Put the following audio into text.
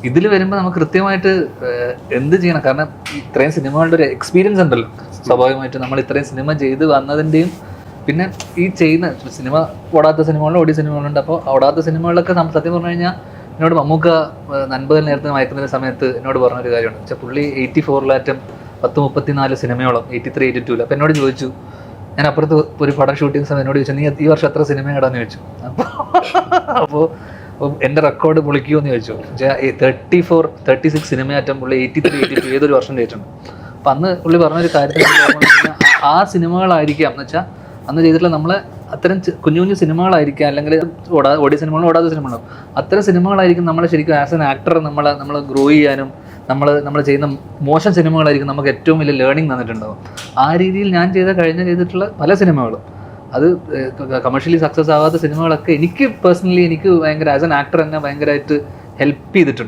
ഇതിൽ വരുമ്പോൾ നമുക്ക് കൃത്യമായിട്ട് എന്ത് ചെയ്യണം, കാരണം ഇത്രയും സിനിമകളുടെ ഒരു എക്സ്പീരിയൻസ് ഉണ്ടല്ലോ. സ്വാഭാവികമായിട്ട് നമ്മൾ ഇത്രയും സിനിമ ചെയ്ത് വന്നതിൻ്റെയും പിന്നെ ഈ ചെയ്യുന്ന സിനിമ ഓടാത്ത സിനിമകളും ഓടിയ സിനിമകളുണ്ട്. അപ്പോൾ ഓടാത്ത സിനിമകളിലൊക്കെ സത്യം പറഞ്ഞു കഴിഞ്ഞാൽ എന്നോട് മമ്മൂക്ക നൻപകൽ നേരത്തെ മയക്കുന്ന സമയത്ത് എന്നോട് പറഞ്ഞൊരു കാര്യമുണ്ട്. വെച്ചാൽ പുള്ളി 84 34 സിനിമയോളം 83, 82. അപ്പോൾ എന്നോട് ചോദിച്ചു, ഞാൻ അപ്പുറത്ത് ഒരു പടം ഷൂട്ട് ചെയ്യുന്ന സമയം എന്നോട് ചോദിച്ചു, നീ ഈ വർഷം എത്ര സിനിമ ഇടാന്ന് ചോദിച്ചു. അപ്പോൾ എൻ്റെ റെക്കോർഡ് പൊളിക്കുമെന്ന് ചോദിച്ചു. 34, 36 സിനിമയാറ്റം പുള്ളി 83, 82 ഏതൊരു വർഷം ചോദിച്ചിട്ടുണ്ട്. അപ്പം അന്ന് പുള്ളി പറഞ്ഞൊരു കാര്യത്തിൽ ആ സിനിമകളായിരിക്കാം എന്ന് വെച്ചാൽ അന്ന് ചെയ്തിട്ടുള്ള നമ്മളെ അത്തരം കുഞ്ഞു കുഞ്ഞു സിനിമകളായിരിക്കാം, അല്ലെങ്കിൽ ഓടിയ സിനിമകളും ഓടാത്ത സിനിമകളും അത്തരം സിനിമകളായിരിക്കും നമ്മളെ ശരിക്കും ആസ് എൻ ആക്ടർ നമ്മൾ ഗ്രോ ചെയ്യാനും നമ്മൾ ചെയ്യുന്ന മോശം സിനിമകളായിരിക്കും നമുക്ക് ഏറ്റവും വലിയ ലേണിംഗ് തന്നിട്ടുണ്ടാവും. ആ രീതിയിൽ ഞാൻ ചെയ്തിട്ടുള്ള പല സിനിമകളും അത് കമേഴ്ഷ്യലി സക്സസ് ആവാത്ത സിനിമകളൊക്കെ എനിക്ക് പേഴ്സണലി ഭയങ്കര ആസ് എൻ ആക്ടർ തന്നെ ഭയങ്കരമായിട്ട് ഹെൽപ്പ് ചെയ്തിട്ടുണ്ട്.